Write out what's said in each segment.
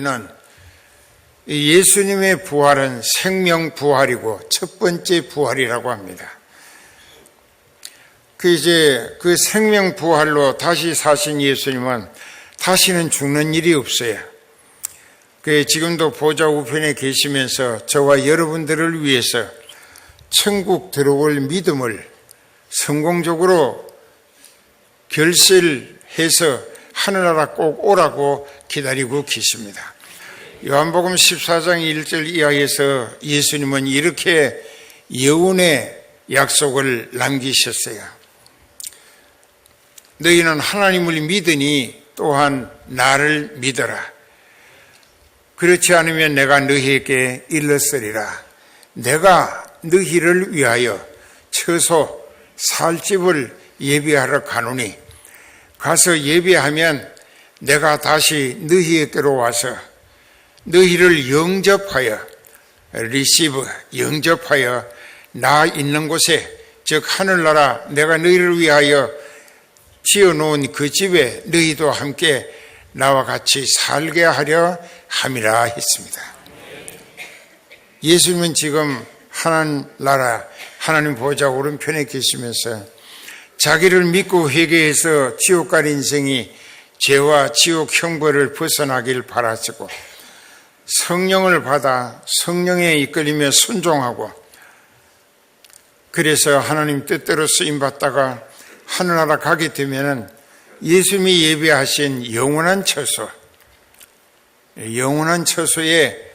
우리는 예수님의 부활은 생명 부활이고 첫 번째 부활이라고 합니다. 그 생명 부활로 다시 사신 예수님은 다시는 죽는 일이 없어요. 지금도 보좌 우편에 계시면서 저와 여러분들을 위해서 천국 들어올 믿음을 성공적으로 결실해서 하늘나라 꼭 오라고 기다리고 계십니다. 요한복음 14장 1절 이하에서 예수님은 이렇게 여운의 약속을 남기셨어요. 너희는 하나님을 믿으니 또한 나를 믿어라. 그렇지 않으면 내가 너희에게 일렀으리라. 내가 너희를 위하여 처소 살 집을 예비하러 가노니 가서 예비하면 내가 다시 너희에게로 와서 너희를 영접하여 영접하여 나 있는 곳에 즉 하늘나라 내가 너희를 위하여 지어놓은 그 집에 너희도 함께 나와 같이 살게 하려 함이라 했습니다. 예수님은 지금 하늘나라 하나님 보좌 오른편에 계시면서 자기를 믿고 회개해서 지옥 갈 인생이 죄와 지옥 형벌을 벗어나길 바라시고 성령을 받아 성령에 이끌리며 순종하고 그래서 하나님 뜻대로 쓰임받다가 하늘나라 가게 되면은 예수님이 예비하신 영원한 처소에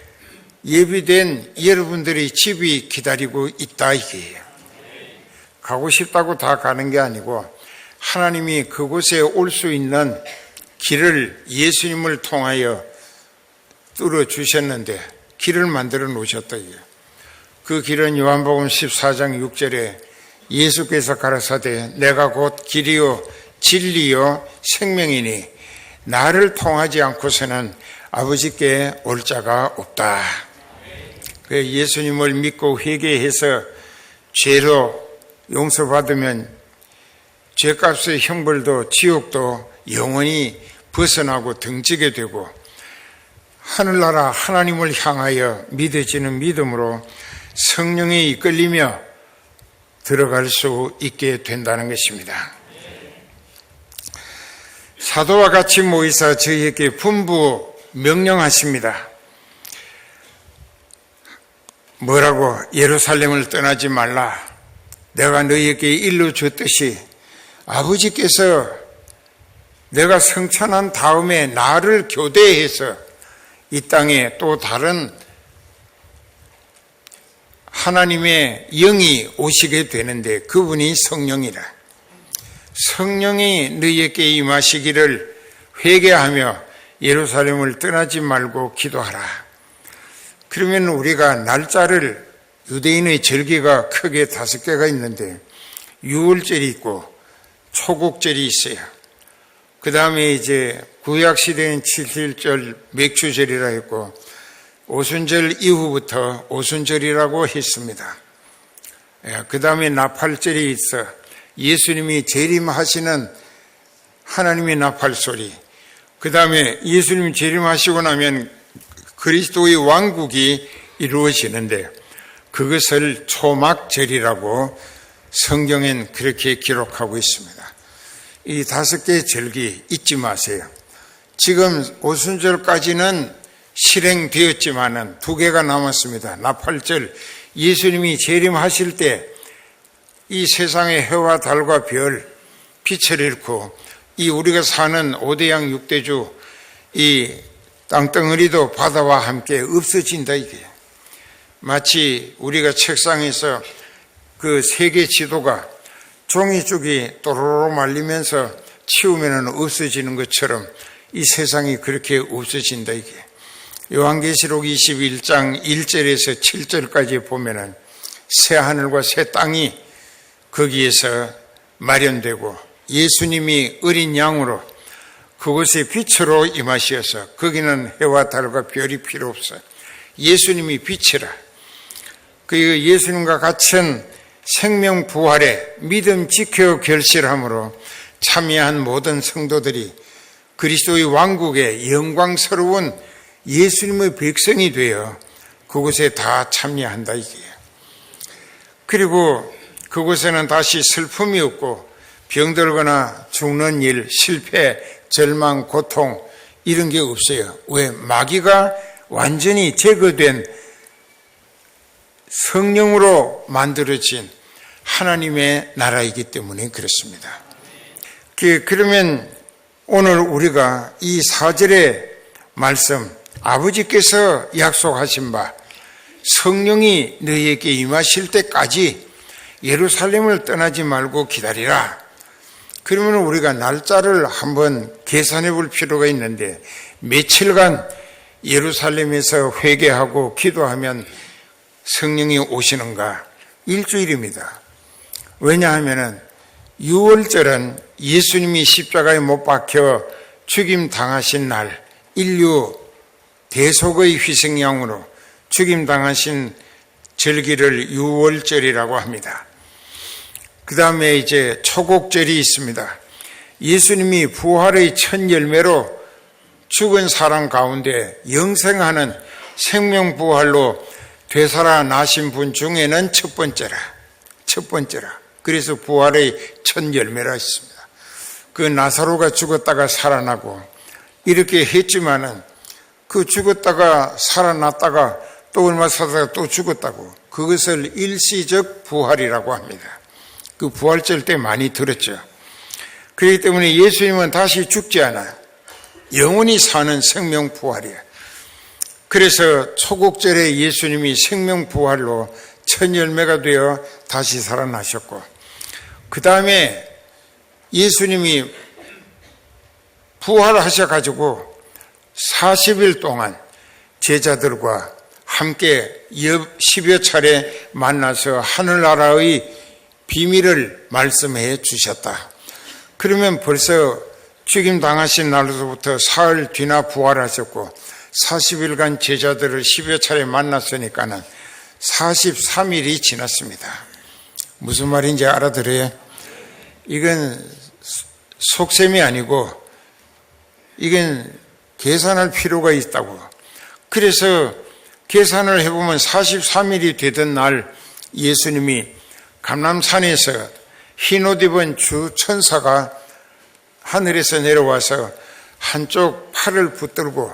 예비된 여러분들의 집이 기다리고 있다 이게요. 가고 싶다고 다 가는 게 아니고 하나님이 그곳에 올 수 있는 길을 예수님을 통하여 뚫어주셨는데 길을 만들어 놓으셨다 이게요. 그 길은 요한복음 14장 6절에 예수께서 가라사대 내가 곧 길이요 진리요 생명이니 나를 통하지 않고서는 아버지께 올 자가 없다. 예수님을 믿고 회개해서 죄로 용서받으면 죄값의 형벌도 지옥도 영원히 벗어나고 등지게 되고 하늘나라 하나님을 향하여 믿어지는 믿음으로 성령에 이끌리며 들어갈 수 있게 된다는 것입니다. 사도와 같이 모이사 저희에게 분부 명령하십니다. 뭐라고? 예루살렘을 떠나지 말라. 내가 너희에게 일러줬듯이 아버지께서 내가 성천한 다음에 나를 교대해서 이 땅에 또 다른 하나님의 영이 오시게 되는데 그분이 성령이라. 성령이 너희에게 임하시기를 회개하며 예루살렘을 떠나지 말고 기도하라. 그러면 우리가 날짜를 유대인의 절기가 크게 5개가 있는데 유월절이 있고 초국절이 있어요. 그 다음에 이제 구약시대는 7일절 맥주절이라 했고 오순절 이후부터 오순절이라고 했습니다. 그 다음에 나팔절이 있어 예수님이 재림하시는 하나님의 나팔소리, 그 다음에 예수님이 재림하시고 나면 그리스도의 왕국이 이루어지는데 그것을 초막절이라고 성경엔 그렇게 기록하고 있습니다. 이 5개의 절기 잊지 마세요. 지금 오순절까지는 실행되었지만은 2개가 남았습니다. 나팔절, 예수님이 재림하실 때 이 세상의 해와 달과 별, 빛을 잃고 이 우리가 사는 5대양 6대주 이 땅덩어리도 바다와 함께 없어진다 이게. 마치 우리가 책상에서 그 세계 지도가 종이쪽이 또로로 말리면서 치우면 없어지는 것처럼 이 세상이 그렇게 없어진다 이게. 요한계시록 21장 1절에서 7절까지 보면은 새 하늘과 새 땅이 거기에서 마련되고 예수님이 어린 양으로 그곳에 빛으로 임하셔서 거기는 해와 달과 별이 필요 없어요. 예수님이 빛이라. 그 예수님과 같은 생명 부활에 믿음 지켜 결실함으로 참여한 모든 성도들이 그리스도의 왕국의 영광스러운 예수님의 백성이 되어 그곳에 다 참여한다 이게요. 그리고 그곳에는 다시 슬픔이 없고 병들거나 죽는 일, 실패, 절망, 고통 이런 게 없어요. 왜? 마귀가 완전히 제거된 성령으로 만들어진 하나님의 나라이기 때문에 그렇습니다. 그러면 오늘 우리가 이 4절의 말씀, 아버지께서 약속하신 바 성령이 너희에게 임하실 때까지 예루살렘을 떠나지 말고 기다리라. 그러면 우리가 날짜를 한번 계산해 볼 필요가 있는데 며칠간 예루살렘에서 회개하고 기도하면 성령이 오시는가? 일주일입니다. 왜냐하면 6월절은 예수님이 십자가에 못 박혀 죽임 당하신 날, 인류 대속의 희생양으로 죽임 당하신 절기를 6월절이라고 합니다. 그 다음에 이제 초곡절이 있습니다. 예수님이 부활의 첫 열매로 죽은 사람 가운데 영생하는 생명부활로 되살아나신 분 중에는 첫 번째라. 그래서 부활의 첫 열매라 했습니다. 그 나사로가 죽었다가 살아나고 이렇게 했지만은 그 죽었다가 살아났다가 또 얼마 살다가 또 죽었다고, 그것을 일시적 부활이라고 합니다. 그 부활절 때 많이 들었죠. 그렇기 때문에 예수님은 다시 죽지 않아요. 영원히 사는 생명 부활이에요. 그래서 초곡절에 예수님이 생명 부활로 첫 열매가 되어 다시 살아나셨고, 그 다음에 예수님이 부활하셔가지고 40일 동안 제자들과 함께 10여 차례 만나서 하늘나라의 비밀을 말씀해 주셨다. 그러면 벌써 죽임 당하신 날로부터 사흘 뒤나 부활하셨고 40일간 제자들을 10여 차례 만났으니까는 43일이 지났습니다. 무슨 말인지 알아들어요? 이건 속셈이 아니고 이건 계산할 필요가 있다고. 그래서 계산을 해보면 43일이 되던 날 예수님이 감람산에서 흰옷 입은 주 천사가 하늘에서 내려와서 한쪽 팔을 붙들고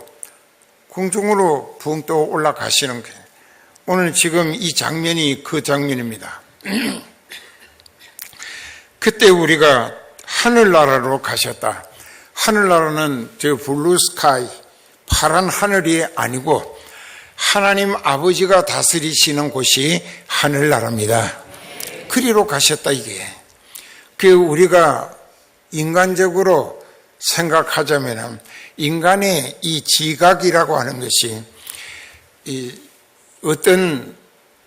공중으로 붕 떠 올라가시는 거예요. 오늘 지금 이 장면이 그 장면입니다. 그때 우리가 하늘나라로 가셨다. 하늘나라는 저 블루 스카이, 파란 하늘이 아니고 하나님 아버지가 다스리시는 곳이 하늘나라입니다. 그리로 가셨다 이게. 그 우리가 인간적으로 생각하자면 인간의 이 지각이라고 하는 것이 어떤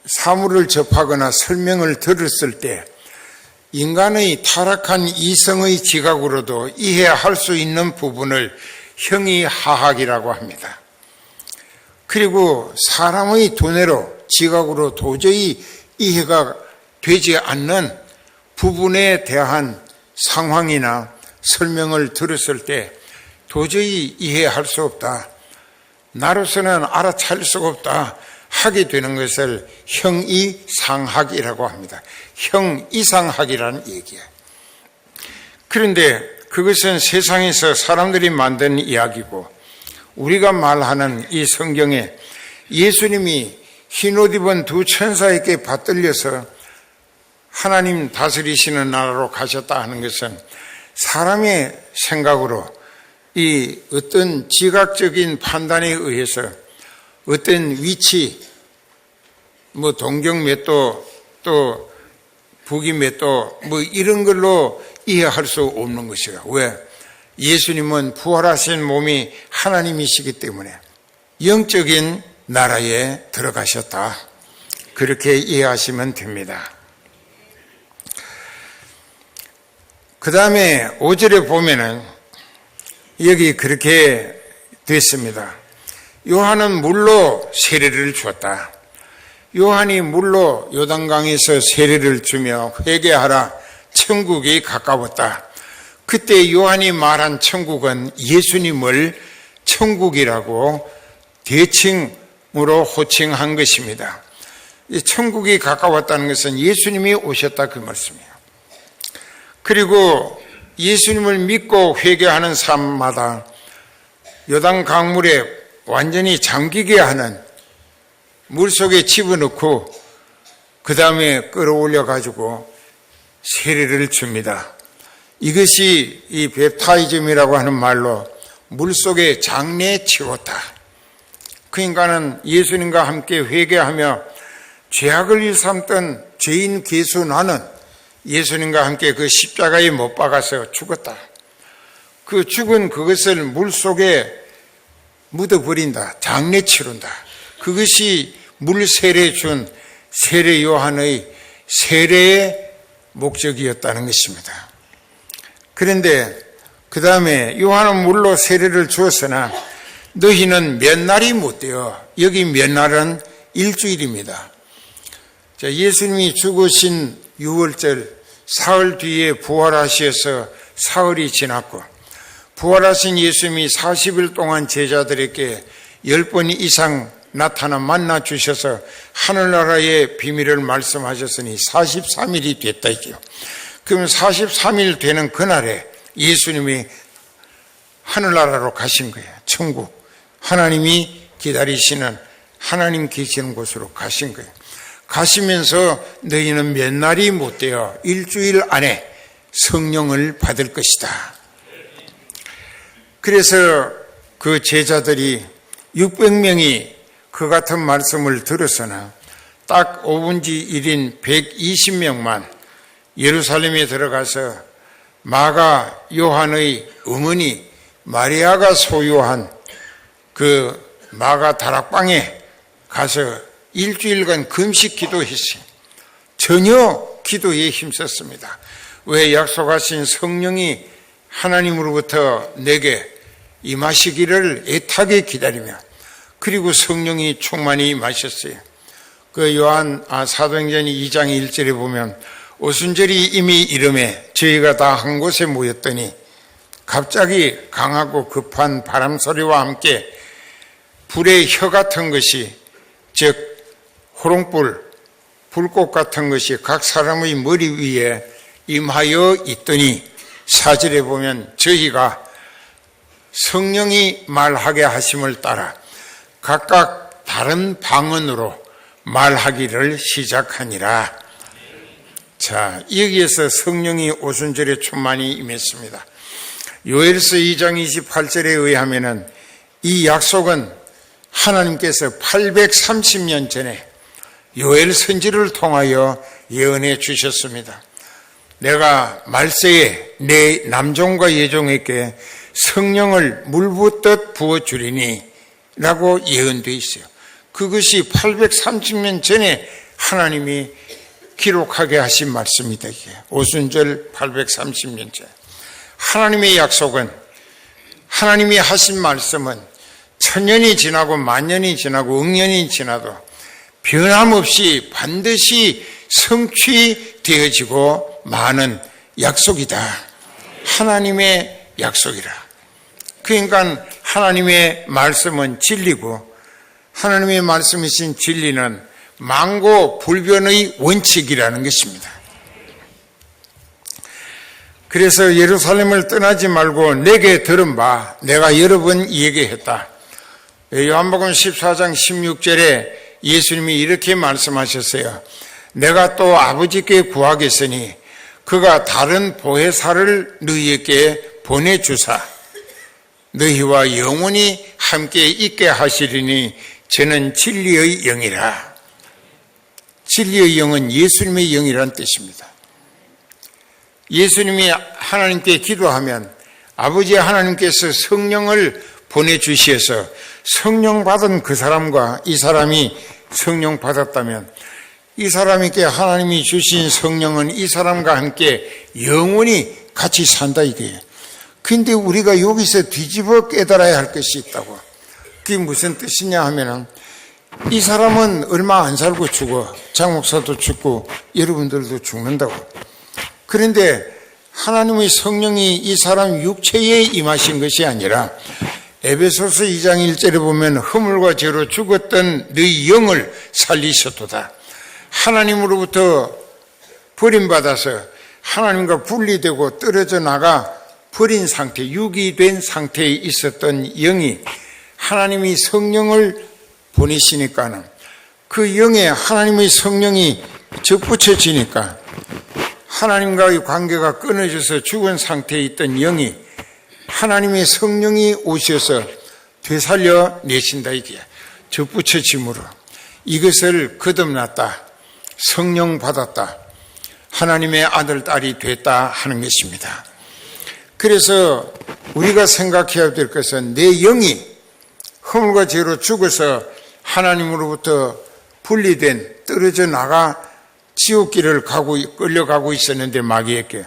사물을 접하거나 설명을 들었을 때 인간의 타락한 이성의 지각으로도 이해할 수 있는 부분을 형이하학이라고 합니다. 그리고 사람의 두뇌로 지각으로 도저히 이해가 되지 않는 부분에 대한 상황이나 설명을 들었을 때 도저히 이해할 수 없다, 나로서는 알아차릴 수가 없다 하게 되는 것을 형이상학이라고 합니다. 형이상학이라는 얘기예요. 그런데 그것은 세상에서 사람들이 만든 이야기고 우리가 말하는 이 성경에 예수님이 흰옷 입은 두 천사에게 받들려서 하나님 다스리시는 나라로 가셨다 하는 것은 사람의 생각으로 이 어떤 지각적인 판단에 의해서 어떤 위치, 뭐 동경 몇 도, 또 북위 몇 도, 뭐 이런 걸로 이해할 수 없는 것이에요. 왜? 예수님은 부활하신 몸이 하나님이시기 때문에 영적인 나라에 들어가셨다. 그렇게 이해하시면 됩니다. 그 다음에 5절에 보면은 여기 그렇게 됐습니다. 요한은 물로 세례를 주었다. 요한이 물로 요단강에서 세례를 주며 회개하라, 천국이 가까웠다. 그때 요한이 말한 천국은 예수님을 천국이라고 대칭으로 호칭한 것입니다. 천국이 가까웠다는 것은 예수님이 오셨다 그 말씀이에요. 그리고 예수님을 믿고 회개하는 삶마다 요단 강물에 완전히 잠기게 하는 물속에 집어넣고 그 다음에 끌어올려 가지고 세례를 줍니다. 이것이 이 웹타이즘이라고 하는 말로 물속에 장례 치웠다. 그 인간은 예수님과 함께 회개하며 죄악을 일삼던 죄인 괴수 나는 예수님과 함께 그 십자가에 못 박아서 죽었다. 그 죽은 그것을 물속에 묻어버린다. 장례 치른다. 그것이 물 세례 준 세례 요한의 세례의 목적이었다는 것입니다. 그런데 그 다음에 요한은 물로 세례를 주었으나 너희는 몇 날이 못 되어. 여기 몇 날은 일주일입니다. 자, 예수님이 죽으신 6월절 사흘 뒤에 부활하셔서 사흘이 지났고 부활하신 예수님이 40일 동안 제자들에게 10번 이상 나타나 만나 주셔서 하늘나라의 비밀을 말씀하셨으니 43일이 됐다 이죠. 그러면 43일 되는 그날에 예수님이 하늘나라로 가신 거예요. 천국. 하나님이 기다리시는 하나님 계시는 곳으로 가신 거예요. 가시면서 너희는 몇 날이 못 되어 일주일 안에 성령을 받을 것이다. 그래서 그 제자들이 600명이 그 같은 말씀을 들었으나 딱 5분지 1인 120명만 예루살렘에 들어가서 마가 요한의 어머니 마리아가 소유한 그 마가 다락방에 가서 일주일간 금식 기도했어요. 전혀 기도에 힘썼습니다. 왜? 약속하신 성령이 하나님으로부터 내게 임하시기를 애타게 기다리며 그리고 성령이 충만히 임하셨어요. 그 요한 사도행전 2장 1절에 보면 오순절이 이미 이름에 저희가 다 한 곳에 모였더니 갑자기 강하고 급한 바람 소리와 함께 불의 혀 같은 것이 즉 호롱불, 불꽃 같은 것이 각 사람의 머리 위에 임하여 있더니 4절에 보면 저희가 성령이 말하게 하심을 따라 각각 다른 방언으로 말하기를 시작하니라. 자, 여기에서 성령이 오순절에 충만히 임했습니다. 요엘서 2장 28절에 의하면은 이 약속은 하나님께서 830년 전에 요엘 선지를 통하여 예언해 주셨습니다. 내가 말세에 내 남종과 여종에게 성령을 물붓듯 부어주리니 라고 예언되어 있어요. 그것이 830년 전에 하나님이 기록하게 하신 말씀이다. 이게 오순절 830년 전. 하나님의 약속은 하나님이 하신 말씀은 천년이 지나고 만년이 지나고 억년이 지나도 변함없이 반드시 성취되어지고 마는 약속이다. 하나님의 약속이라. 그러니까 하나님의 말씀은 진리고 하나님의 말씀이신 진리는 만고 불변의 원칙이라는 것입니다. 그래서 예루살렘을 떠나지 말고 내게 들은 바 내가 여러 번 얘기했다. 요한복음 14장 16절에 예수님이 이렇게 말씀하셨어요. 내가 또 아버지께 구하겠으니 그가 다른 보혜사를 너희에게 보내주사 너희와 영원히 함께 있게 하시리니 저는 진리의 영이라. 진리의 영은 예수님의 영이라는 뜻입니다. 예수님이 하나님께 기도하면 아버지 하나님께서 성령을 보내주셔서 성령 받은 그 사람과 이 사람이 성령 받았다면 이 사람에게 하나님이 주신 성령은 이 사람과 함께 영원히 같이 산다 이거예요. 근데 우리가 여기서 뒤집어 깨달아야 할 것이 있다고. 그게 무슨 뜻이냐 하면은 이 사람은 얼마 안 살고 죽어. 장 목사도 죽고 여러분들도 죽는다고. 그런데 하나님의 성령이 이 사람 육체에 임하신 것이 아니라 에베소서 2장 1절에 보면 허물과 죄로 죽었던 너희 영을 살리셨도다. 하나님으로부터 버림받아서 하나님과 분리되고 떨어져 나가 버린 상태, 유기된 상태에 있었던 영이 하나님이 성령을 보내시니까는 그 영에 하나님의 성령이 접붙여지니까 하나님과의 관계가 끊어져서 죽은 상태에 있던 영이 하나님의 성령이 오셔서 되살려 내신다. 이게 접붙여짐으로 이것을 거듭났다, 성령 받았다, 하나님의 아들 딸이 됐다 하는 것입니다. 그래서 우리가 생각해야 될 것은 내 영이 허물과 죄로 죽어서 하나님으로부터 분리된 떨어져 나가 지옥길을 끌려가고 있었는데 마귀에게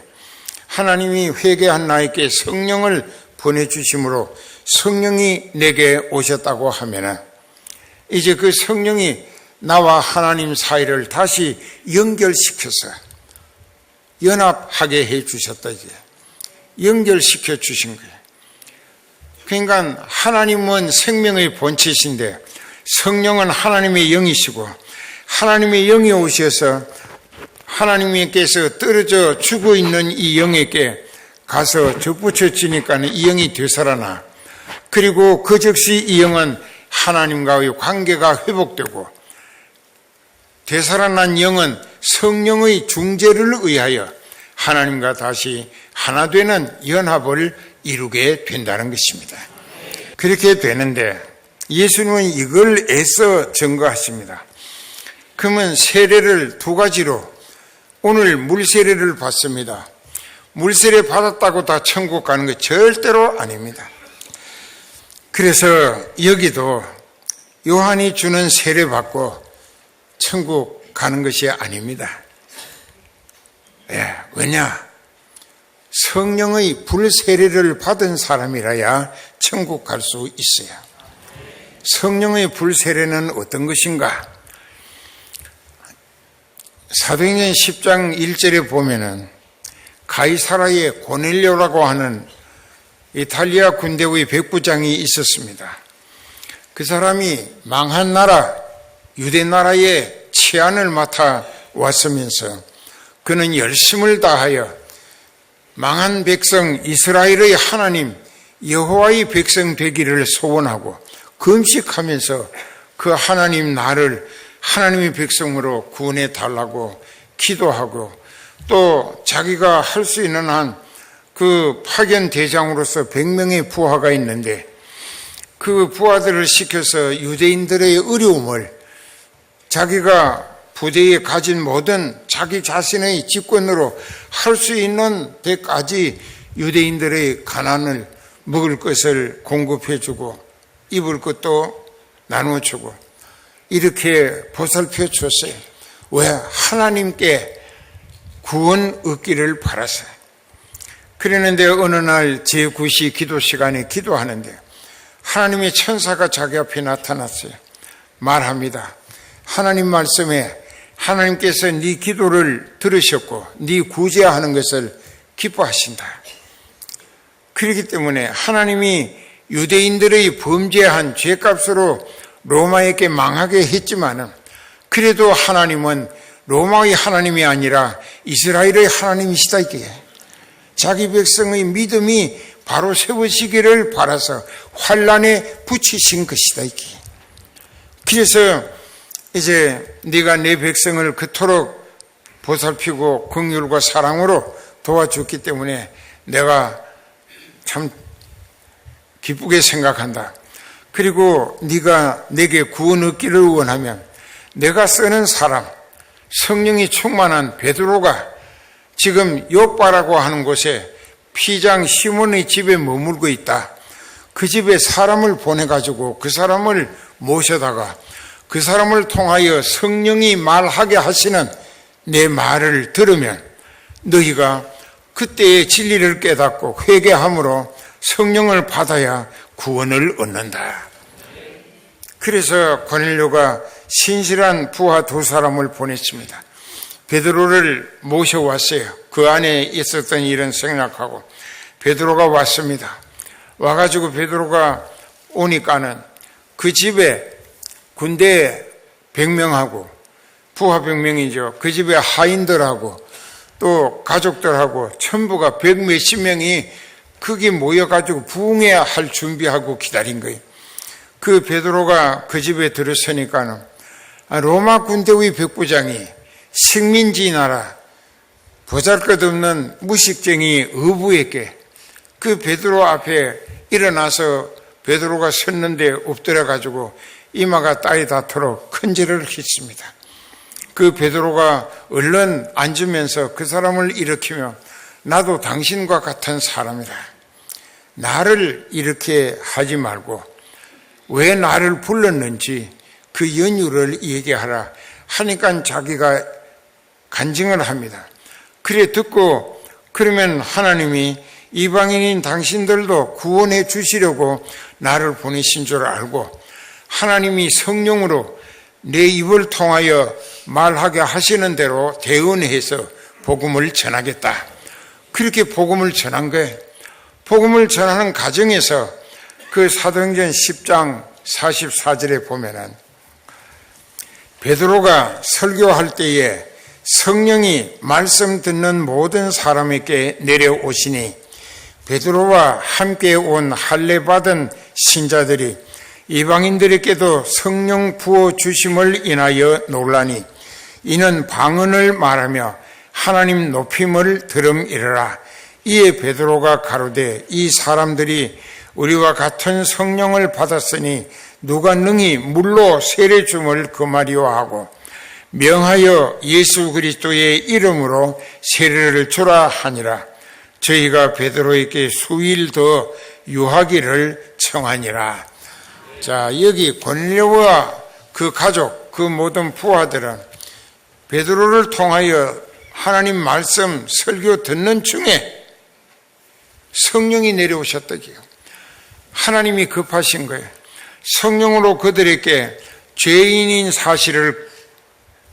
하나님이 회개한 나에게 성령을 보내주심으로 성령이 내게 오셨다고 하면은 이제 그 성령이 나와 하나님 사이를 다시 연결시켜서 연합하게 해 주셨다. 이제 연결시켜 주신 거예요. 그러니까 하나님은 생명의 본체신데 성령은 하나님의 영이시고 하나님의 영이 오셔서 하나님께서 떨어져 죽어 있는 이 영에게 가서 접붙여지니까 이 영이 되살아나, 그리고 그 즉시 이 영은 하나님과의 관계가 회복되고 되살아난 영은 성령의 중재를 의하여 하나님과 다시 하나 되는 연합을 이루게 된다는 것입니다. 그렇게 되는데 예수님은 이걸 애써 증거하십니다. 그러면 세례를 두 가지로, 오늘 물세례를 받습니다. 물세례 받았다고 다 천국 가는 거 절대로 아닙니다. 그래서 여기도 요한이 주는 세례 받고 천국 가는 것이 아닙니다. 왜냐? 성령의 불세례를 받은 사람이라야 천국 갈 수 있어요. 성령의 불세례는 어떤 것인가? 사도행전 10장 1절에 보면은 가이사라의 고넬료라고 하는 이탈리아 군대의 백부장이 있었습니다. 그 사람이 망한 나라, 유대 나라의 치안을 맡아 왔으면서 그는 열심을 다하여 망한 백성 이스라엘의 하나님 여호와의 백성 되기를 소원하고 금식하면서 그 하나님 나를 하나님의 백성으로 구원해 달라고 기도하고, 또 자기가 할 수 있는 한 그 파견 대장으로서 100명의 부하가 있는데 그 부하들을 시켜서 유대인들의 어려움을 자기가 부대에 가진 모든 자기 자신의 직권으로 할 수 있는 데까지 유대인들의 가난을, 먹을 것을 공급해주고 입을 것도 나누어주고 이렇게 보살펴 줬어요. 왜? 하나님께 구원 얻기를 바라서. 그러는데 어느 날 제9시 기도 시간에 기도하는데 하나님의 천사가 자기 앞에 나타났어요. 말합니다. 하나님 말씀에 하나님께서 네 기도를 들으셨고 네 구제하는 것을 기뻐하신다. 그렇기 때문에 하나님이 유대인들의 범죄한 죄값으로 로마에게 망하게 했지만은 그래도 하나님은 로마의 하나님이 아니라 이스라엘의 하나님이시다. 이게 자기 백성의 믿음이 바로 세우시기를 바라서 환난에 붙이신 것이다. 이게 그래서 이제 네가 내 백성을 그토록 보살피고 긍휼과 사랑으로 도와줬기 때문에 내가 참 기쁘게 생각한다. 그리고 네가 내게 구원 얻기를 원하면 내가 쓰는 사람, 성령이 충만한 베드로가 지금 요빠라고 하는 곳에 피장 시몬의 집에 머물고 있다. 그 집에 사람을 보내가지고 그 사람을 모셔다가 그 사람을 통하여 성령이 말하게 하시는 내 말을 들으면 너희가 그때의 진리를 깨닫고 회개함으로 성령을 받아야 구원을 얻는다. 그래서 고넬료가 신실한 부하 두 사람을 보냈습니다. 베드로를 모셔왔어요. 그 안에 있었던 일은 생략하고 베드로가 왔습니다. 와가지고 베드로가 오니까는 그 집에 군대 100명하고 부하 100명이죠. 그 집에 하인들하고 또 가족들하고 전부가 100몇십 명이 거기 모여가지고 부흥해야 할 준비하고 기다린 거예요. 그 베드로가 그 집에 들어서니까는 로마 군대의 백부장이 식민지나라 보잘것없는 무식쟁이 어부에게 그 베드로 앞에 일어나서 베드로가 섰는데 엎드려가지고 이마가 땀이 닿도록 큰절을 했습니다. 그 베드로가 얼른 앉으면서 그 사람을 일으키며 나도 당신과 같은 사람이다. 나를 이렇게 하지 말고 왜 나를 불렀는지 그 연유를 얘기하라 하니까 자기가 간증을 합니다. 그래 듣고 그러면 하나님이 이방인인 당신들도 구원해 주시려고 나를 보내신 줄 알고 하나님이 성령으로 내 입을 통하여 말하게 하시는 대로 대언해서 복음을 전하겠다. 그렇게 복음을 전한 거예요. 복음을 전하는 과정에서 그 사도행전 10장 44절에 보면은 베드로가 설교할 때에 성령이 말씀 듣는 모든 사람에게 내려오시니 베드로와 함께 온 할례 받은 신자들이 이방인들에게도 성령 부어 주심을 인하여 놀라니 이는 방언을 말하며 하나님 높임을 들음이르라. 이에 베드로가 가로되 이 사람들이 우리와 같은 성령을 받았으니 누가 능히 물로 세례 줌을 금하리요 하고 명하여 예수 그리스도의 이름으로 세례를 주라 하니라. 저희가 베드로에게 수일 더 유하기를 청하니라. 자, 여기 고넬료와 그 가족, 그 모든 부하들은 베드로를 통하여 하나님 말씀 설교 듣는 중에 성령이 내려오셨다고요. 하나님이 급하신 거예요. 성령으로 그들에게 죄인인 사실을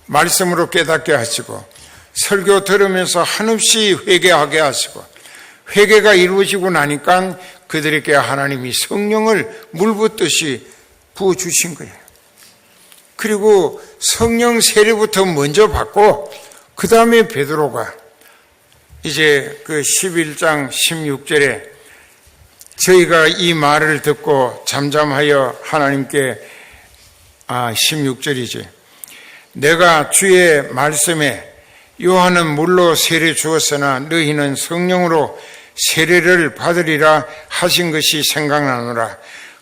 말씀으로 깨닫게 하시고 설교 들으면서 한없이 회개하게 하시고 회개가 이루어지고 나니까 그들에게 하나님이 성령을 물붓듯이 부어주신 거예요. 그리고 성령 세례부터 먼저 받고 그 다음에 베드로가 이제 그 11장 16절에 저희가 이 말을 듣고 잠잠하여 하나님께 16절이지 내가 주의 말씀에 요한은 물로 세례 주었으나 너희는 성령으로 세례를 받으리라 하신 것이 생각나노라.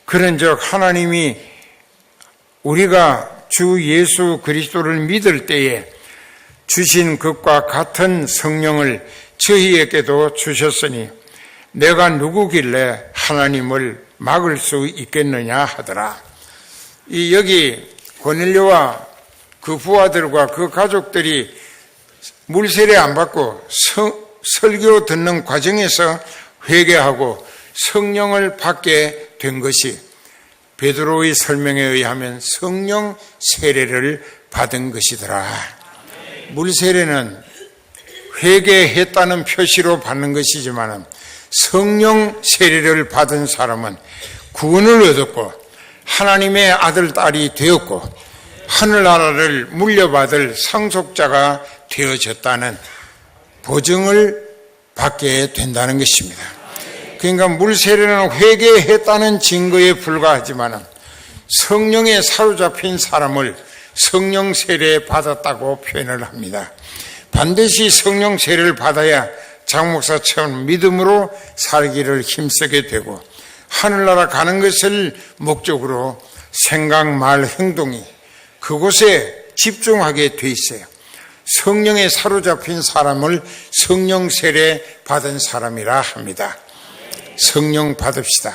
그런즉 하나님이 우리가 주 예수 그리스도를 믿을 때에 주신 것과 같은 성령을 저희에게도 주셨으니 내가 누구길래 하나님을 막을 수 있겠느냐 하더라. 여기 고넬료와 그 부하들과 그 가족들이 물세례 안 받고 설교 듣는 과정에서 회개하고 성령을 받게 된 것이 베드로의 설명에 의하면 성령 세례를 받은 것이더라. 물세례는 회개했다는 표시로 받는 것이지만 성령 세례를 받은 사람은 구원을 얻었고 하나님의 아들, 딸이 되었고 하늘나라를 물려받을 상속자가 되어졌다는 보증을 받게 된다는 것입니다. 그러니까 물세례는 회개했다는 증거에 불과하지만 성령에 사로잡힌 사람을 성령 세례 받았다고 표현을 합니다. 반드시 성령 세례를 받아야 장 목사처럼 믿음으로 살기를 힘쓰게 되고 하늘나라 가는 것을 목적으로 생각, 말, 행동이 그곳에 집중하게 돼 있어요. 성령에 사로잡힌 사람을 성령 세례 받은 사람이라 합니다. 성령 받읍시다.